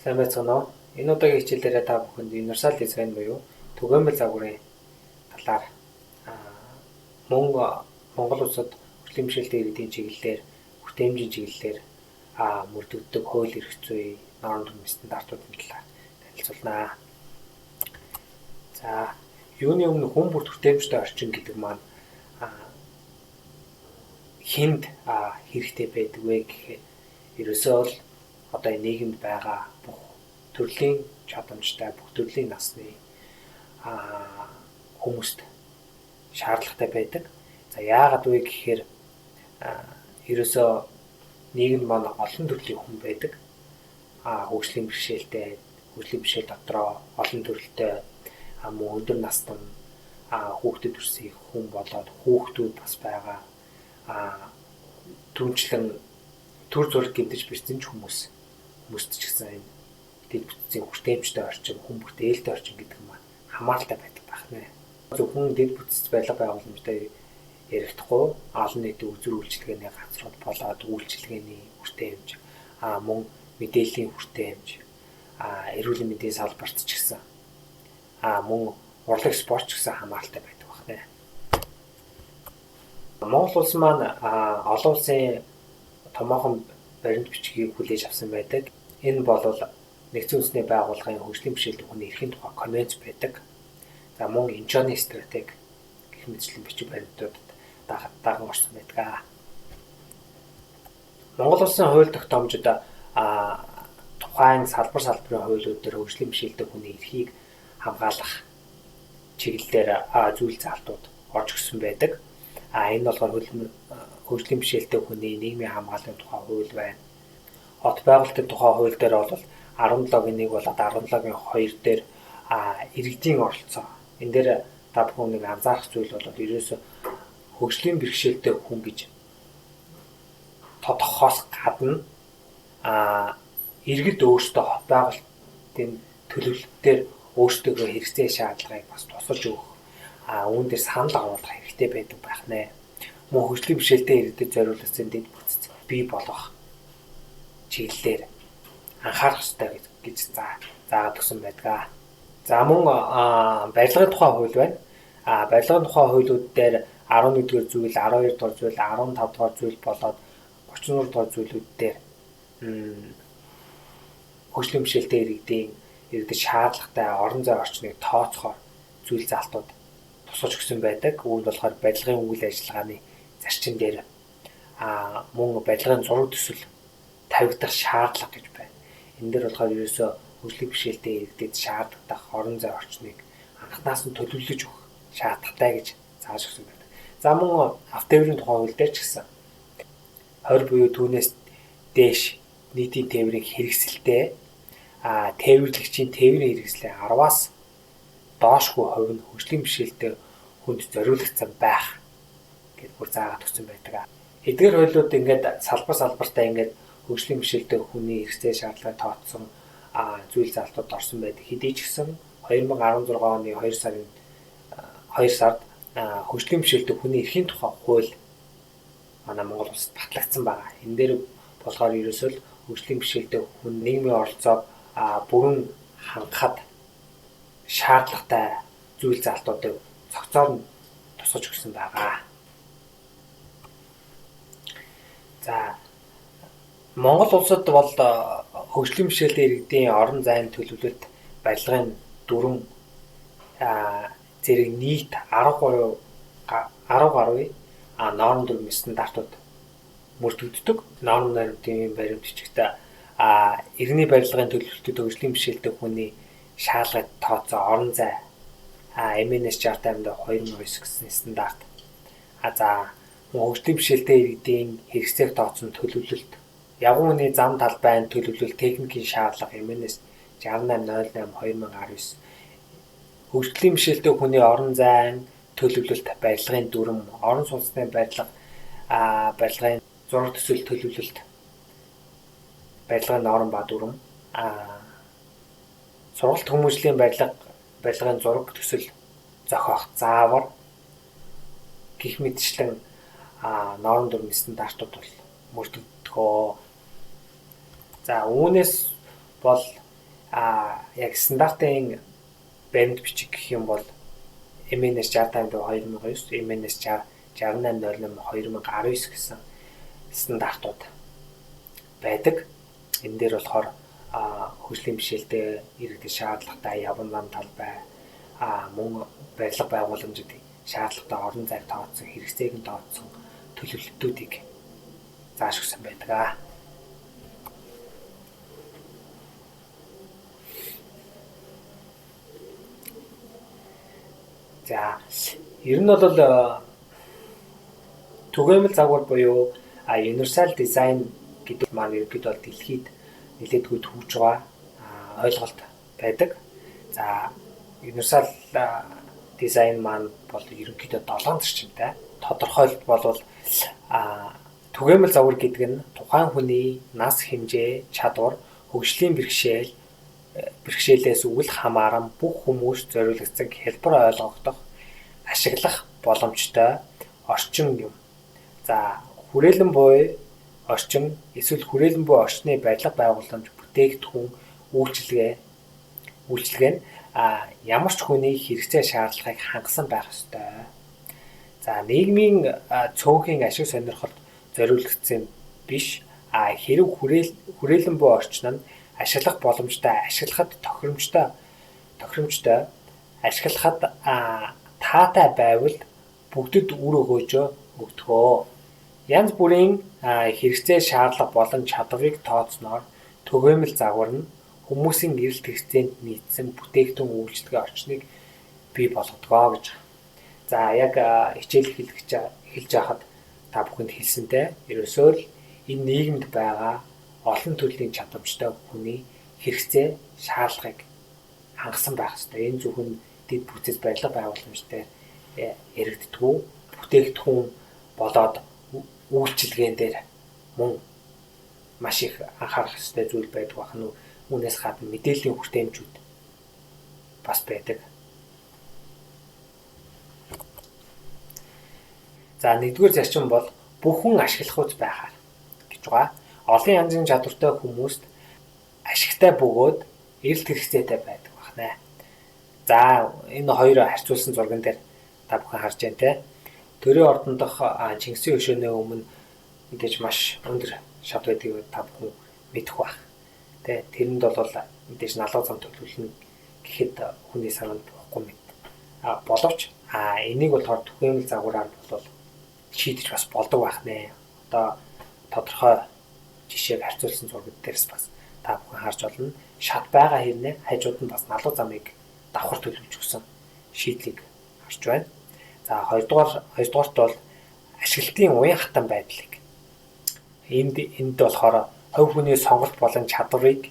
Сайн байцгаана уу? Энэ удаагийн хичээлээр та бүхэнд универсал дизайн буюу түгээмэл загварын талаар мөн Монгол улсад хөгжлийн бэрхшээлтэй иргэдийн чиглэлээр хүртээмжийн чиглэлээр мөрдөгддөг хууль эрх зүй, норм түмэн стандартуудын талаар танилцуулнаа. За, юуны өмнө хүн бүрт хүртээмжтэй орчин гэдэг маань хүнд хэрэгтэй байдаг вэ гэхээр ерөөсөө л одоо энэ нийгэмд байгаа бүх төрлийн чадамжтай, бүх төрлийн насны хүмүүст шаардлагатай байдаг. За яагаад вэ гэхээр ерөөсөө нийгэмд маань олон төрлийн хүн байдаг. Хөгжлийн бэрхшээл дотроо олон төрөлтэй мөн өндөр настай хүүхдэд төрсөн хүн болоод хүүхдүүд бас байгаа. Түүнчлэн төр зураг гэмтэж бэрсэн ч хүмүүст ч гэсэн энэ дэд бүтцийн хүртээмжтэй орчин, хүн бүрт ээлтэй орчин гэдэг нь хамааралтай байдаг байх нэ. Зөвхөн дэд бүтцтэй барилга байгууламжтай ярихдаггүй олон нийтийн үзүр үйлчилгээний газрууд болоод үйлчилгээний хүртээмж, мөн мэдээллийн хүртээмж, эрүүл мэндийн салбарт ч гэсэн мөн урлаг спорт ч гэсэн хамааралтай байдаг байх нэ. Монгол улс маань олон улсын томоохон баримт бичгийг хүлээж авсан байдаг. Энэ бол Нэгдсэн үндэсний байгууллагын хөгжлийн бэрхшээлтэй хүний эрхийн тухай конвенц байдаг. За мөн Инчоны стратеги гэх мэтчлэн бичиг баримтуудад даган орсон байдаг. Монгол улсын хууль тогтоомжид тухайн салбарын хуулиуд дээр хөгжлийн бэрхшээлтэй хүний эрхийг хамгаалах чиглэлээр зүйл залтууд орж ирсэн байдаг. Энэ болохоор хөгжлийн бэрхшээлтэй хүний нийгмийн хамгааллын тухай хууль байна. Хот байгуулалтын тухай хууль дээр бол 17-гийн 1 болоод 17-гийн 2 дээр иргэдийн оролцоо. Энэ дээр та бүхэн анзаарах зүйл бол ерөөсөө хөгжлийн бэрхшээлтэй хүн гэж тодорхойлохоос гадна иргэд өөрсдөө хот байгуулалтын төлөвлөлтөөр өөрсдөө хэрэгцээ шаардлагыг бас тусалж өгөх. Үүн дээр санал агуулгах хэрэгтэй байдаг байх нэ. Мөн хөгжлийн бэрхшээлтэй иргэдэд зориулсан дэд бүтц бий болгох чиглэлээр анхаарах хэрэгтэй гэж заагаад өгсөн байдаг. За мөн барилгын тухай хууль байна. Барилгын тухай хуулиуд дээр 11-р зүйл, 12-р зүйл, 15-р зүйл болоод 36-р зүйлүүд дээр хөгжлийн бэрхшээлтэй иргэдэд шаардлагатай орон зай орчныг тооцохоор зүйл залтууд тусгаж өгсөн байдаг. Үүнд болохоор барилгын үйл ажиллагааны зарчим дээр мөн барилгын зураг төсөл тавигдах шаардлага гэж байна. Энэ дээр болохоор ерөөсөө хөгжлийн бэрхшээлтэй иргэдэд шаардлагатай орон зай орчныг анхнаас нь төлөвлөж өгөх шаардлагатай гэж зааж өгсөн байдаг. За мөн автотээврийн тухай хууль дээр ч гэсэн 20 буюу түүнээс дээш нийтийн тээврийн хэрэгсэлтэй тээвэрлэгчийн тээврийн хэрэгслийн 10-аас доошгүй хувь нь хөгжлийн бэрхшээлтэй хүнд зориулагдсан байх гэж бүр заагаад өгсөн байдаг. Эдгээр хуулиуд ингээд салбартаа ингээд хөгжлийн бэрхшээлтэй хүний хэрэгцээ шаардлагыг тооцсон зүйл залтууд орсон байдаг. Хэдий ч гэсэн 2016 оны 2 сард хөгжлийн бэрхшээлтэй хүний эрхийн тухай хууль манай Монгол улсад батлагдсан байна. Энэ дээр болохоор ерөөсөө л хөгжлийн бэрхшээлтэй хүн нийгмийн оролцоог бүрэн хангахад шаардлагатай зүйл залтуудыг цогцоор нь тусгаж өгсөн байгаа. За Монгол улсад бол хөгжлийн бэрхшээлтэй иргэдийн орон зайн төлөвлөлт барилгын дүрм зэрэг нийт 10 гаруй норм дүрмийн стандартууд мөрдөгддөг. Норм баримтын баримт бичигтээ иргэний барилгын төлөвлөлтөд хөгжлийн бэрхшээлтэй хүний шаардлагыг тооцоо орон зай MNS 60/2009 гэсэн стандарт. За хөгжлийн бэрхшээлтэй иргэдийн хэрэгцээг тооцсон төлөвлөлт, явган хүний зам талбайн төлөвлөлт, техникийн шаардлага MNS 6808/2019, хөгжлийн бэрхшээлтэй хүний орон зайн төлөвлөлт барилгын дүрм, орон сууцны барилгын зураг төсөл төлөвлөлт, барилгын норм ба дүрм, сургалт хүмүүжлийн барилгын зураг төсөл зохиох заавар гэх мэтчлэн норм дүрмийн стандартууд бол мөрдөгдөхөө. За үүнээс бол Яг стандартын баримт бичиг гэх юм бол MNS 65 2009, MNS 6808 2019 гэсэн стандартууд байдаг. Энэ дээр болохоор хөгжлийн бишэлдээ иргэдэд шаардлагатай явна нам талбай, мөн барилга байгууламжуудын шаардлагатай орон зайг тооцсон, хэрэгцээг нь тооцсон төлөвлөлтүүдийг зааш өгсөн байдаг. За, ер нь бол түгээмэл загвар буюу universal design гэдэг маань ерөнхийдөө бол дэлхийд нэлээдгүй түүж байгаа ойлголт байдаг. За, universal design маань бол ерөнхийдөө 7 зарчимтай. Тодорхойлбол түгээмэл загвар гэдэг нь тухайн хүний нас, хэмжээ, чадвар, хөгжлийн бэрхшээлээс үл хамааран бүх хүмүүс зориулагдсан хэлбэр ойлгогдох, ашиглах боломжтой орчин юм. За, хүрээлэн буй орчин эсвэл хүрээлэн буй орчны барилга байгууламж, бүтээгдэхүүн, үйлчилгээ нь ямар ч хүний хэрэгцээ шаардлагыг хангасан байх ёстой. За, нийгмийн цөөнхийн ашиг сонирхолд зориулагдсан биш. Хэрэг хүрээлэн буй орчин нь ашиглах боломжтой, ашиглахад тохиромжтой, ашиглахад таатай байвал бүгдэд үр өгөөжөө өгдөгөө. Янз бүрийн хэрэгцээ, шаардлага болон чадварыг тооцноор түгээмэл загвар нь хүмүүсийн эрэлт хэрэгцээнд нийцсэн бүтээгдэхүүн үйлчлэгээ орчныг бий болгодгоо гэж. За, яг хичээл эхэлж байхад та бүхэнд хэлсэнтэй ерөөсөө л энэ нийгэмд байгаа олон төрлийн чадамжтай хүний хэрэгцээ, шаардлагыг хангасан байх ёстой. Энэ зөвхөн дэд бүтц барилга байгууламжтай яригддаггүй, бүтээгдэхүүн болоод үйлчилгээн дээр мөн маш их анхаарах ёстой зүйл байдаг бахна. Үүнээс гадна мэдээллийн хүртээмжүүд бас байдаг. За, нэгдүгээр зарчим бол бүхэн ашиглах үз байхаар гэж байгаа. Олон янзын чадвартай хүмүүст ашигтай бөгөөд эрэлт хэрэгцээтэй байдаг байна. За, энэ хоёр харьцуулсан зурган дээр та бүхэн харж байна те. Төрийн ордон дох Чингисийн өшөөнөө өмнө мэдээж маш өндөр шат байдгийг та бүхэн мэдэх байх. Тэ, тэрэнд бол мэдээж налуу зам төлөвлөлнө гэхэд хүний санаанд бохгүй мэд. Боловч энийг болохоор түгээмэл загвараар бол шийдэж бас болдог байх нэ. Одоо тодорхой жишээг харьцуулсан зургууд дээрс бас та бүхэн харж болно. Шат байгаа хэрнээ хажууд нь бас налуу замыг давхар төлөвлөж өгсөн шийдлийг харж байна. За, хоёрдугаарт бол ашиглалтын уян хатан байдлыг. Энд болохоор хувь хүний сонголт болон чадварыг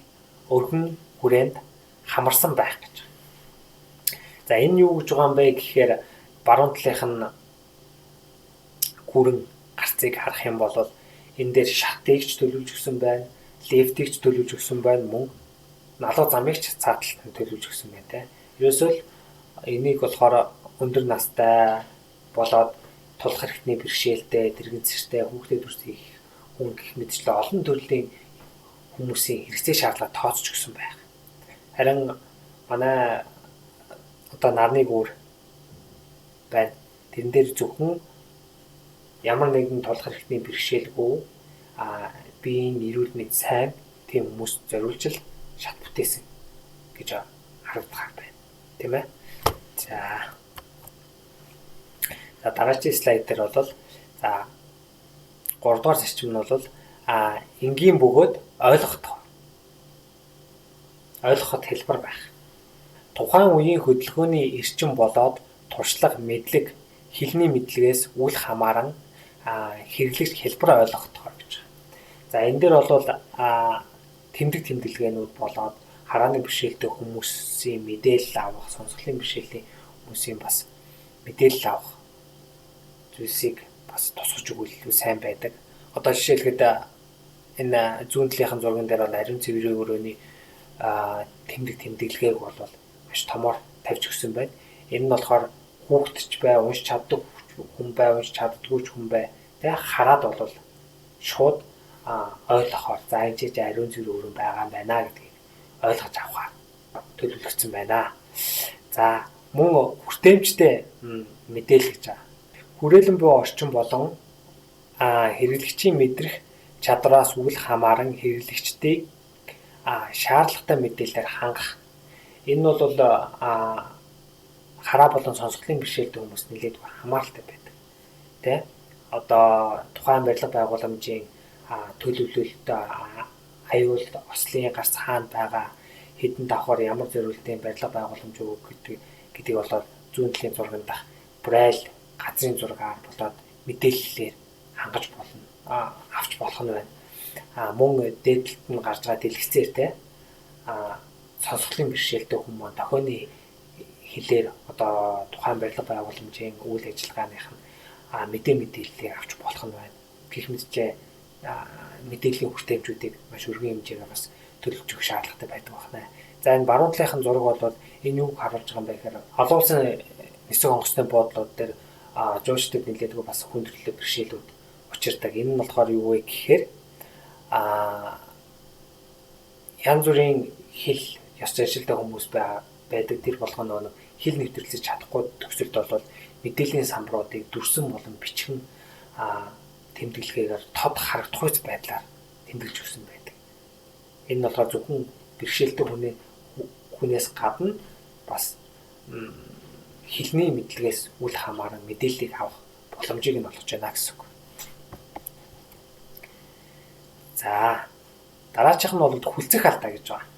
өргөн хүрээнд хамарсан байх гэж. За, энэ юу гэж байгаа юм бэ гэхээр баруун талынх нь гүрэн гарцыг харах юм бол энэ дээр шатыг ч төлөвлөж өгсөн байна, лифтийг ч төлөвлөж өгсөн байна, мөн налуу замыг ч цааталт нь төлөвлөж өгсөн байна те. Ерөөсөө л энийг болохоор өндөр настай болоод тулах хэрэгтний бэрхшээлтэй, дэргэнцэртэй, хүүхдэд үрсэх хүн гэх мэтчлээ олон төрлийн хүмүүсийн хэрэгцээ шаардлага тооцож өгсөн байх. Харин манай одоо нарны гүр байна. Тэрэн дээр зөвхөн ямар нэгэн тулах хэрэгтний бэрхшээлгүй биеийн эрүүл мэнд сайн тийм хүмүүст зориулж л шат бүтээсэн гэж харагдах байна. Тийм ээ. За, дараагийн слайд дээр бол 3 дугаар зарчим нь бол энгийн бөгөөд ойлгоход хэлбэр байх. Тухайн үеийн хөдөлгөөний эрчим болоод туршлага, мэдлэг, хэлний мэдлэгээс үл хамааран хэрэглэгч хэлбэр ойлгохдохоор гэж. За, энэ дээр бол тэмдэг тэмдэглэгээнүүд болоод харааны бэрхшээлтэй хүмүүсийн мэдээлэл авах, сонсголын бэрхшээлийн хүмүүсийн бас мэдээлэл авах зүйлсийг бас тусгаж өгвөл илүү сайн байдаг. Одоо жишээлхэд энэ зүүн талынхын зурган дээр бол ариун цэврийн өрөөний тэмдэг тэмдэглэгээг бол маш томоор тавьж өгсөн байна. Энэ нь болохоор хүүхдч бай, унш чаддаг хүн бай, унш чаддаггүй хүн бай. Тэ хараад шууд ойлгохоор за энэ ч ариун цэврийн өрөө байгаа юм байна гэдгийг ойлгож авахаар төлөвлөгдсөн байна. За мөн хүртээмжтэй мэдээлэл гэж байгаа. Хүрээлэн буй орчин болон хэрэглэгчийн мэдрэх чадвараас үл хамааран хэрэглэгчдийг шаардлагатай мэдээлэлээр хангах. Энэ нь бол хараа болон сонсголын бэрхшээлтэй хүмүүс нэлээд хамааралтай байдаг. Тэ? Одоо тухайн барилга байгууламжийн төлөвлөлт, аюул ослын гарц хаана байгаа, хэдэн давхар ямар зориултын барилга байгууламж үг гэдгийг болоод зүүн талын зурганд дах брайл газрын зургаар болоод мэдээллээр хангаж болно. Авч болох нь байна. Мөн дээдлэлт нь гарч байгаа дэлгэцээр те сонсголын бэрхшээлтэй хүмүүс дохионы хэлээр одоо тухайн барилга байгууламжийн үйл ажиллагааных нь мэдээллийг авч болох нь байна. Гэх мэтчээ мэдээллийн хүртээмжүүдийг маш өргөн хэмжээгээр бас төлөвлөж өгөх шаардлагатай байдаг байна. За энэ баруун талынхын зураг бол энэ юуг харуулж байгаа юм бэ гэхээр олон улсын нисэх онгоцны буудлууд дээр жуулчдад нэлээдгүй бас хүндрэлтэй бэрхшээлүүд учирдаг. Энэ нь болохоор юу вэ гэхээр янз бүрийн хэл ёс заншилтай хүмүүс байдаг. Тэр болгоно хэл нэвтрүүлж чадахгүй төгсөлд бол мэдээллийн самбаруудыг дүрсэн болон бичгэн тэмдэглэхээр тод харагдах байдлаар тэмдэглэж өгсөн байдаг. Энэ нь болохоор зөвхөн бэрхшээлтэй хүнээс гадна бас хэлний мэдлэгээс үл хамааран мэдээллийг авах боломжийг нь олгож байна гэсэн үг. За дараачих нь бол хүлцэх алдаа гэж байна.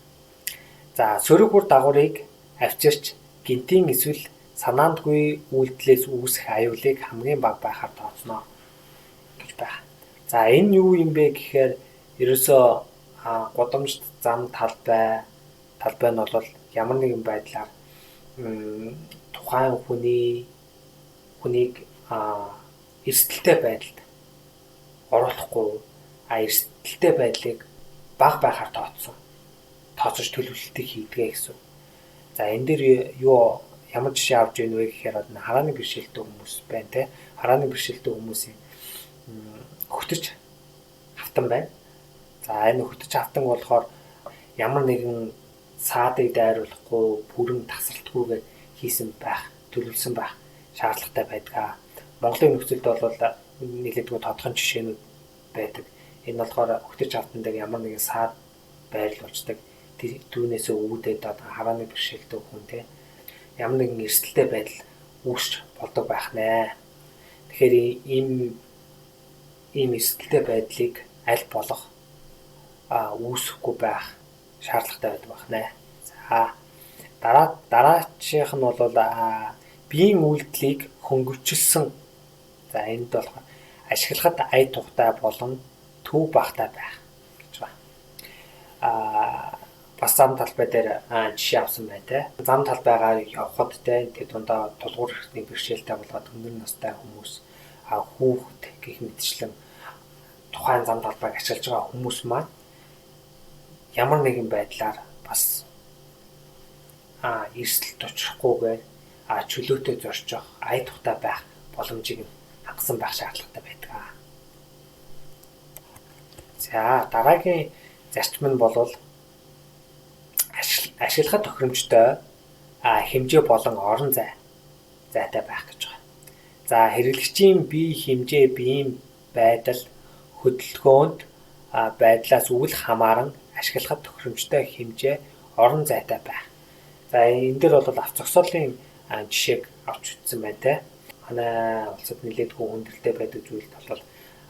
За сөрөг бүр дагаврыг авчирч гинтийн эсвэл санаандгүй үйлдэлээс үүсэх аюулыг хамгийн бага байхаар тооцно гэж байна. За энэ юу юм бэ гэхээр ерөөсөө гудамжт зам талбай нь бол ямар нэгэн байдлаар тухайн хүнийг эрсдэлтэй байдалд оруулахгүй эрсдэлтэй байдлыг бага байхаар тооцож төлөвлөлтийг хийдгээ гэсэн. За энэ дээр ямар жишээ авч ийн вэ гэхээр харааны бэрхшээлтэй хүмүүс байна те. Харааны бэрхшээлтэй хүмүүсийн хөтөч хавтан байна. За энэ хөтөч хавтан болохоор ямар нэгэн саадыг дайруулахгүй бүрэн тасралтгүйгээр хийсэн байх, төлөвлөсөн байх шаардлагатай байдаг. Монголын нөхцөлд бол нэлээдгүй тодхон жишээнүүд байдаг. Энэ болохоор хөтөч хавтан дээр ямар нэгэн саад байрлуулцдаг. Түүнээсээ үүдээд харааны бэрхшээлтэй хүн те ямар нэгэн эрсдэлтэй байдал үүсч болдог байх нэ. Тэгэхээр ийм эрсдэлтэй байдлыг аль болох үүсэхгүй байх шаардлагатай байдаг байх нэ. За дараачих нь бол биеийн үйлдэлийг хөнгөвчлсөн. За энд бол ашиглахад ая тухтай болон төв багтай байх гэж байна. Бас зам талбай дээр жишээ авсан байна те. Зам талбайгаар явхад те тэр дундаа тулгуур эрхтний бэрхшээлтэй болоод өндөр настай хүмүүс хүүхэд гэх мэтчлэн тухайн зам талбайг ашиглаж байгаа хүмүүс маань ямар нэгэн байдлаар бас эрсдэлд очихгүйгээр чөлөөтэй зорчих ая тухтай байх боломжийг хангасан байх шаардлагатай байдаг. За дараагийн зарчим нь бол ашиглахад тохиромжтой хэмжээ болон орон зайтай байх гэж байна. За хэрэглэгчийн бие хэмжээ, биеийн байдал, хөдөлгөөнд байдлаас үл хамааран ашиглахад тохиромжтой хэмжээ, орон зайтай байх. За энэ дээр бол авч зогсоолын жишээг авч үзсэн байна те. Манай улсад нэлээдгүй хүндрэлтэй байдаг зүйл бол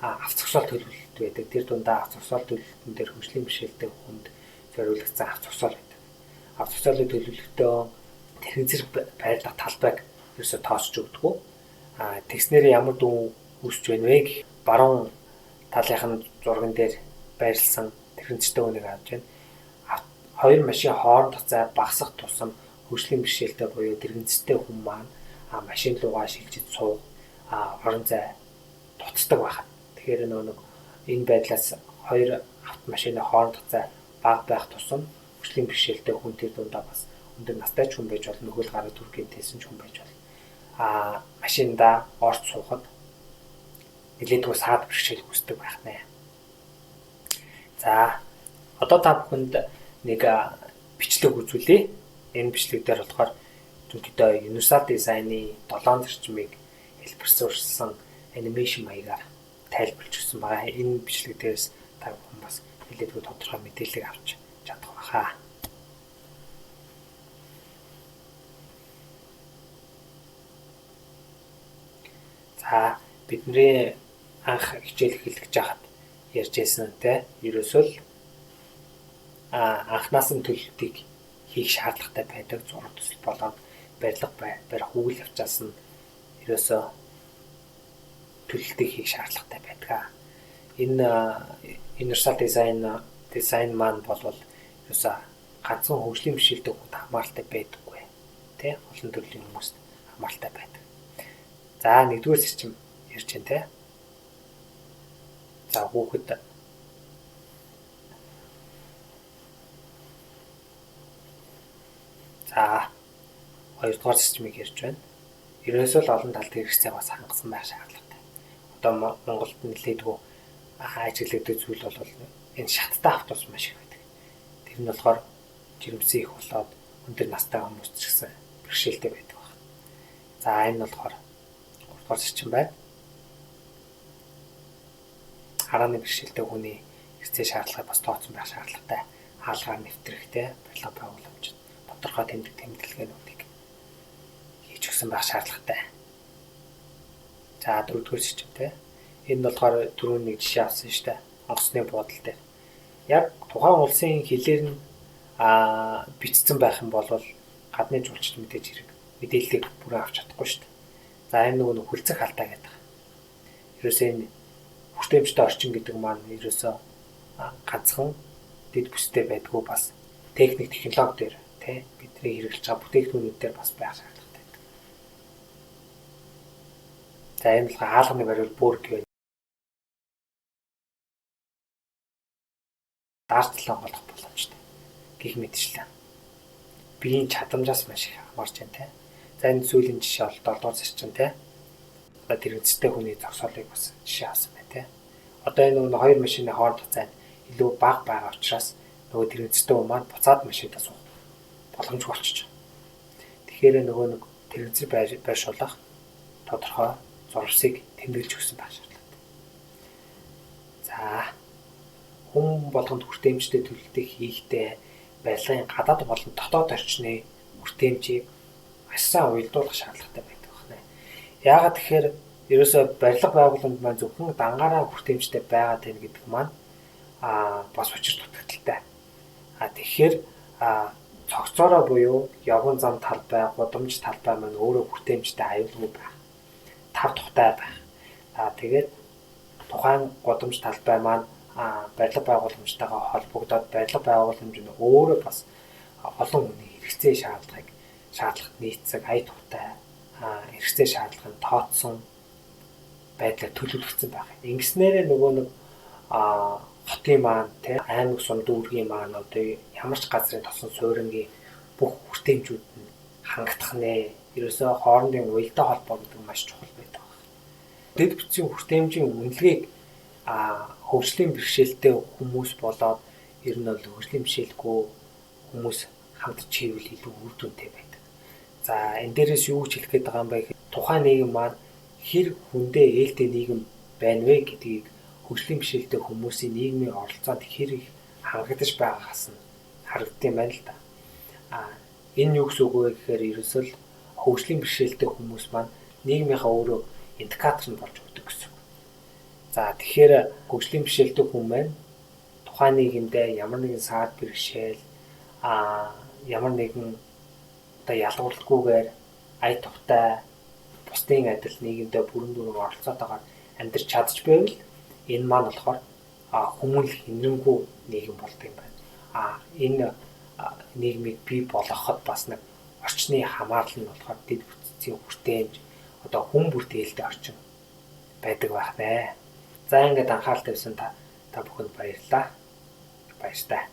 авч зогсоол төлөвлөлт байдаг. Тэр дундаа авч зогсоол төлөвлөлтөн дээр хөгжлийн бэрхшээлтэй хүнд зориулагдсан авч зогсоол байдаг. Авч зогсоолын төлөвлөлтөө тэрэгзэр байрлах талбайг ерөөсө тооцож өгдөг. Тэгснээр ямар дүн үүсч байна вэ гэх баруун талынхын зурган дээр байрлсан тэрэгзэртэй хүнийг харж байна. Хоёр машин хоорондох зай багасах тусам хөгжлийн бэрхшээлтэй буюу тэрэгзэртэй хүн маань машин руугаа шилжиж суух орон зай дуцдаг байхад. Тэгэхээр энэ байдлаас хоёр автомашины хоорондох зай бага байх тусам хөгжлийн бэрхшээлтэй хүн тэр дундаа бас өндөр настай ч хүн байж болно, нөхөл гараг түргэн тээсэн ч хүн байж болно. Машинда орж суухад нэлээдгүй саад бэрхшээл үүсдэг байх нэ. За одоо та бүхэнд нэг бичлэг үзүүлье. Энэ бичлэг дээр болохоор ерөнхийдөө Universal Design-ы 7 зарчмыг хэлбэрсүүлсэн анимашн маягаар тайлбарлаж өгсөн байгаа. Энэ бичлэг дээрээс та бүхэн бас нэлээдгүй тодорхой мэдээлэл авч чадах байхаа. За бидний анх хичээл эхлэж байхад ярьж байсантай ерөөсөө л анхнаас нь төлөвлөлтийг хийх шаардлагатай байдаг. Зураг төсөл болоод барилга барих үйл явцаас нь ерөөсөө төлөвлөлтийг хийх шаардлагатай байдаг. Энэ Universal Design маань бол ерөөсөө ганцхан хөгжлийн бишэлдэг хүнд хамааралтай байдаггүй. Тэ олон төрлийн хүмүүст хамааралтай байдаг. За нэгдүгээр зарчим ярьж байна те. За хүүхэд За хоёрдугаар зарчмыг ярьж байна. Ерөөсөө л олон талд хэрэгцээ бас хангасан байх шаардлагатай. Одоо Монголд нэлээдгүй ажиглагддаг зүйл бол энэ шаттай автобус маш их байдаг. Тэр нь болохоор жирэмсэн их болоод өндөр настай хүмүүс ч гэсэн бэрхшээлтэй байдаг байна. За энэ нь болохоор 3 дугаар зарчим байна. Харааны бэрхшээлтэй хүний хэрэгцээ шаардлага бас тооцсон байх шаардлагатай. Хаалгаар нэвтрэх барилга байгууламжид тодорхой тэмдэглэгээнүүдийг хийж өгсөн байх шаардлагатай. За 4 дугаар зарчим те. Энэ нь болохоор түрүүн нэг жишээ авсан шүү дээ. Онгоцны буудал дээр. Яг тухайн улсын хэлээр нь бичсэн байх юм бол гадны жуулчд мэдээж хэрэг мэдээллийг бүрэн авч чадахгүй шүү дээ. За энэ нөгөө хүлцэх алдаа гэдэг. Ерөөсөө энэ хүртээмжтэй орчин гэдэг маань ерөөсөө ганцхан дэд бүстэй байдгүй бас техник технологи дээр тий бидний хэрэглэж байгаа бүтээгдэхүүнүүд дээр бас байх шаардлагатай байдаг. За энэ бол хаалганы бариул бүр гэв. Дартлан болох боломжтой. Гэх мэтчлээ. Биеийн чадамжаас маш их хамаарч байна тий. За энэ сүүлийн жишээ бол 7 дугаар зарчим тий. Тэрэгцтэй хүний зогсоолыг бас жишээ авсан байна тий. Одоо энэ нөгөө хоёр машины хоорондох зайд илүү бага байгаа учраас нөгөө тэрэгцтэй хүн маань буцаад машинтаа суух боломжгүй болчихж байгаа. Тэгэхээр нөгөө нэг тэрэгцэр байршуулах тодорхой зурвсыг тэмдэглэж өгсөн байх шаардлагатай. За хүн болгонд хүртээмжтэй төлөвлөлтийг хийхдээ барилгын гадаад болон дотоод орчны хүртээмжийг маш сайн уялдуулах шаардлагатай байдаг байна. Яагаад тэгэхээр ерөөсөө барилга байгууламж маань зөвхөн дангаараа хүртээмжтэй байгаад байна гэдэг маань бас учир дутагдaltaй. Тэгэхээр цогцоороо буюу явган зам талбай, гудамж талбай маань өөрөө хүртээмжтэй аюулгүй байх. Тав тухтай байх. Тэгээд тухайн гудамж талбай маань барилга байгууламжтайгаа холбогдоод барилга байгууламж нь өөрөө бас олон хүний хэрэгцээ шаардлагад нийцдэг ая тухтай хэрэгцээ шаардлагыг тооцсон байдлаар төлөвлөгдсөн байх. Ингэснээрээ нөгөө нэг хотын маань тий аймаг сум дүүргийн маань одоо ямар ч газрын тосон суурингийн бүх хүртээмжүүд нь хангагдах нэ. Ерөөсөө хоорондын уялдаа холбоо гэдэг маш чухал байдаг. Дэд бүтцийн хүртээмжийн үнэлгээг хөгжлийн бэрхшээлтэй хүмүүс болоод ер нь бол хөгжлийн бэрхшээлгүй хүмүүс хамтарч хийвэл илүү үр дүнтэй байдаг. За энэ дээрээс юу ч хэлэх гээд байгаа юм бэ гэхээр тухайн нийгэм маань хэр хүндээ ээлтэй нийгэм байна вэ гэдгийг хөгжлийн бэрхшээлтэй хүмүүсийн нийгмийн оролцоонд хэр их хангагдаж байгаагаас нь харагдсан байна л да. Энэ юу гэсэн үг вэ гэхээр ерөөсөө л хөгжлийн бэрхшээлтэй хүмүүс маань нийгмийнхаа өөрөө индикатор нь болж өгдөг гэсэн. За тэгэхээр хөгжлийн бэрхшээлтэй хүн маань тухайн нийгэмдээ ямар нэгэн саад бэрхшээл ямар нэгэн одоо ялгуурлалгүйгээр ая тухтай бусдын адил нийгэмдээ бүрэн дүрэн оролцоотойгоор амьдарч чадж байвал энэ маань болохоор хүмүүнлэх инэрэнгүй нийгэм болдог юм байна. Энэ нийгмийг бий болгоход бас нэг орчны хамаарлал нь болохоор дэд бүтцийн хүртээмж одоо хүн бүрт ээлтэй орчин байдаг байх нэ. За ингээд анхаарал тавьсан та бүхэнд баярлалаа. Баярлалаа.